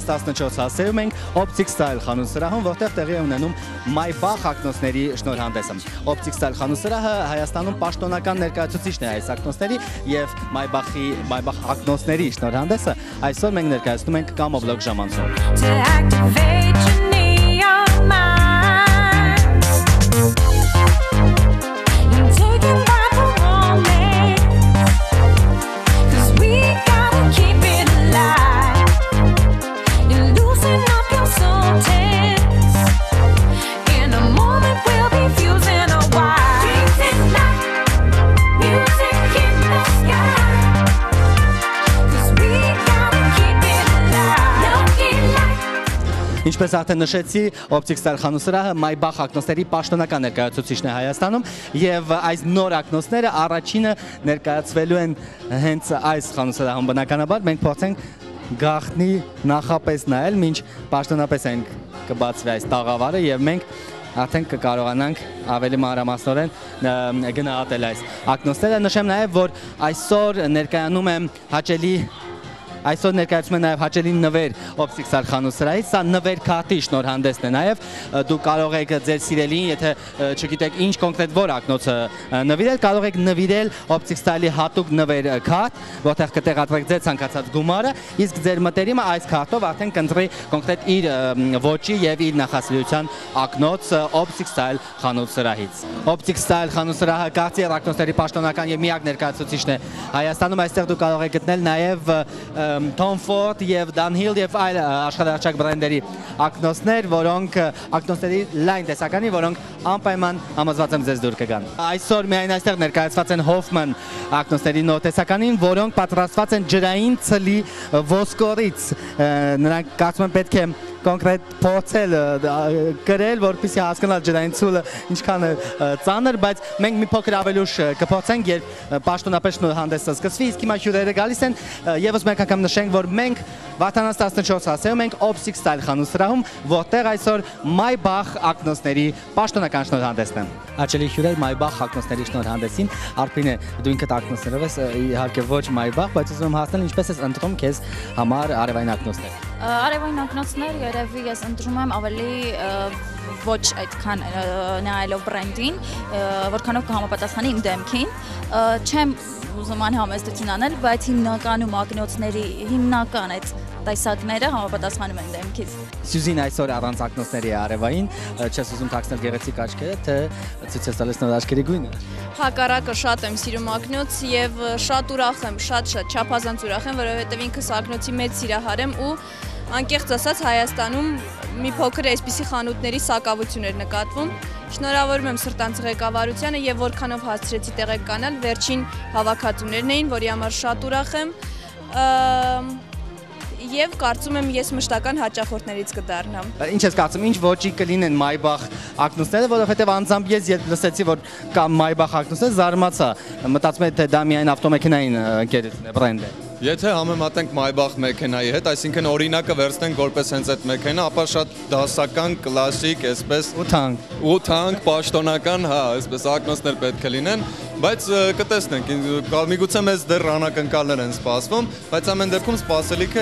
վատանաց 14 հասցեում ենք Optic Style խանութ-սրահում, որտեղ տեղի է ունենում Maybach ակնոցների շնորհանդեսը։ Optic Style խանութ-սրահը Հայաստանում պաշտոնական ներկայացուցիչն է այս ակնոցների եւ Maybach ակնոցների շնորհանդեսը այսօր մենք ներկայացնում ենք Կամոբլոկ ժամանցում։ Ինչպես արդեն նշեցի, Optic Style խանութ-սրահը Maybach ակնոցների պաշտոնական ներկայացուցիչն է Հայաստանում եւ այս նոր ակնոցները առաջինը ներկայացվելու են հենց այս խանութ-սրահում բնականաբար մենք փորձենք գաղտնի նախապես նայել, մինչ պաշտոնապես են կբացվի այս տաղավարը եւ մենք արդեն կկարողանանք ավելի մանրամասնորեն գնահատել այս ակնոցները։ Նշեմ նաեւ, որ այսօր ներկայանում եմ Այսօր ներկայացում է նաև հաճելի նվեր Optic Style խանութ-սրահից, սա նվեր քարտի շնորհանդեսն է նաև, դու կարող եք ձեր սիրելին, եթե չգիտեք ինչ կոնկրետ որ ակնոցը նվիրել, կարող եք նվիրել Optic Style-ի հատուկ նվեր քարտ, որտեղ կտեղադրեք ձեր ցանկացած գումարը, իսկ ձեր մտերիմը այս քարտով արդեն կընտրի կոնկրետ իր ոճի եւ իր նախասիրության ակնոց Optic Style խանութ-սրահից։ Optic Style խանութ-սրահը կարծիք ակնոցների պաշտոնական եւ միակ ներկայացուցիչն է Հայաստանում, այստեղ դու կարող եք գտնել նաև Tom Ford եւ Dunhill եւ այլ աշխարհահռչակ բրենդերի ակնոցներ, որոնք ակնոցների լայն տեսականի, որոնք անպայման համոզված եմ ձեզ դուր կգան։ Այսօր միայն այստեղ ներկայացված են Hoffman ակնոցների նոր տեսականին, որոնք պատրաստված են ջրային ցլի ոսկորից։ Նրանք կարծում եմ պետք է կոնկրետ փորձել գրել, որպեսզի հասկանալ ջրային ցուլը ինչքան է ծանր, բայց մենք մի փոքր ավելի ուշ կփորձենք, երբ պաշտոնապես շնորհանդեսը սկսվի, իսկ հիմա հյուրերը գալիս են, եւս մեկ անգամ նշենք, որ մենք վատանաց 14 հասցեում ենք Optic Style խանութ-սրահում, որտեղ այսօր Maybach ակնոցների պաշտոնական շնորհանդեսն է։ Հաճելի հյուրեր Maybach ակնոցների շնորհանդեսին, Արփինե, դու ինքդ ակնոցներով ես, իհարկե ոչ Maybach, բայց ուզում եմ հասնել ինչպես ես ընտրում քեզ համար արևային ակնոցներ։ Արևային ակնոցներ երևի ես ընտրում եմ ավելի ոչ այդքան նայելով բրենդին, որքանով կհամապատասխանի իմ դեմքին, չեմ ուզում անհամեստություն անել, բայց հիմնականում ակնոցների հիմնական այդ տեսակները համապատասխանում են դեմքից։ Սյուզին այսօր առանց ակնոցների արևային, չես ուզում թաքցնել գեղեցիկ աչքերը, թե ցույց ես տալիս նոր աչքերի գույնը։ Հակառակը շատ եմ սիրում ակնոց եւ շատ ուրախ եմ, շատ չափազանց ուրախ եմ, որովհետեւ ինքս ակնոցի մեծ սիրահար եմ ու անկեղծ ասած Հայաստանում մի փոքր այսպիսի խանութների սակավություններ նկատվում։ Շնորհավորում եմ սրտանց ղեկավարությանը եւ որքանով հասցրեցի տեղեկանալ, վերջին հավաքածուներն էին, որի համար շատ ուրախ եմ։ Եվ կարծում եմ ես մշտական հաճախորդներից կդառնամ։ Ինչ ես կարծում, ինչ ոճի կլինեն Maybach ակնոցները, որովհետև անձամբ ես երբ լսեցի, որ կա Maybach ակնոցներ, զարմացա, մտածում եմ թե դա միայն ավտոմեքենային ընկերություն է, բրենդ է։ Եթե համեմատենք Maybach մեքենայի հետ, այսինքն օրինակը վերցնենք որպես հենց այդ մեքենա, ապա շատ դասական, կլասիկ, այսպես ու թանկ, պաշտոնական, հա, այսպես ակնոցներ պետք է լինեն, բայց կտեսնենք, միգուցե մեզ դեռ անակնկալներ են սպասվում, բայց ամեն դեպքում սպասելիքը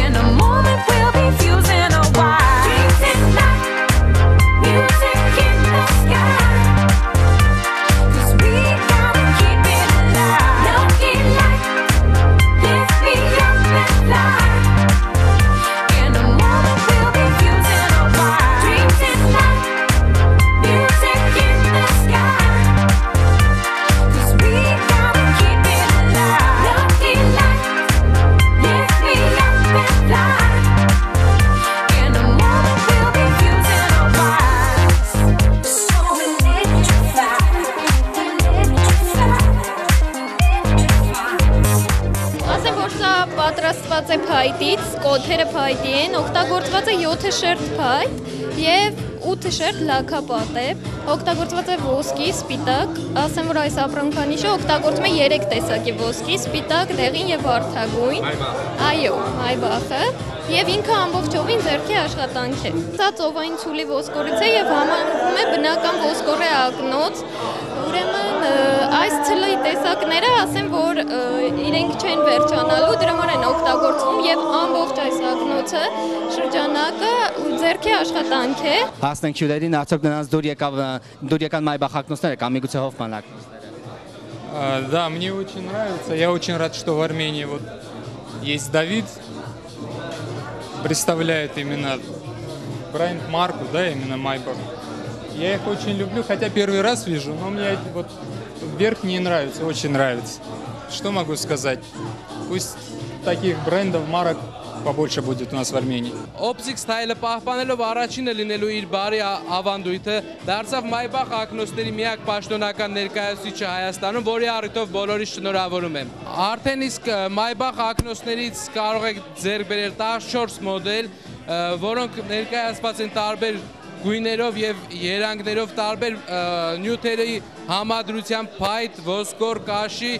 In a moment we'll be fusing a wire. օդերը փայտի են, օգտագործված է 7 շերտ փայտ եւ 8 շերտ լաքապատ է, օգտագործված է ոսկի, սպիտակ, ասեմ որ այս ապրանքանիշը օգտագործում է 3 տեսակի ոսկի, սպիտակ, դեղին եւ վարդագույն։ Այո, Maybach-ը եւ ինքը ամբողջովին ձեռքի աշխատանք է։ Սա ծովային ցուլի ոսկորից է եւ համարվում է բնական ոսկորի ակնոց։ Ուրեմն այս ցլի տեսակները ասեմ որ իրենք չեն վերջանալու, դրա համար են օգտագործվում եւ ամբողջ այս ակնոցը շրջանակը ձեռքի աշխատանք է։ Հասնենք հյուրերին, արդյոք նրանց դուր եկան Maybach ակնոցները կամ միգուցե Hoffman ակնոցները։ Да, мне очень нравится. Я очень рад, что в Армении вот есть Давид, представляет именно бренд-марку, да, именно Maybach. Я их очень люблю, хотя первый раз вижу, но мне вот верх не нравится, очень нравится. Что могу сказать? Пусть таких брендов, марок побольше будет у нас в Армении. Optic style-ը պահպանելով առաջինը լինելու իր բարի ավանդույթը դարձավ Maybach ակնոցների միակ պաշտոնական ներկայացուցիչը Հայաստանում, որի առիթով բոլորիս շնորհավորում եմ։ Արդեն իսկ Maybach ակնոցներից կարող եք ձեռք բերել 14 մոդել, որոնք ներկայացված են տարբեր գույներով եւ երանգներով, տարբեր նյութերի համադրությամբ, փայտ, ոսկոր, կաշի։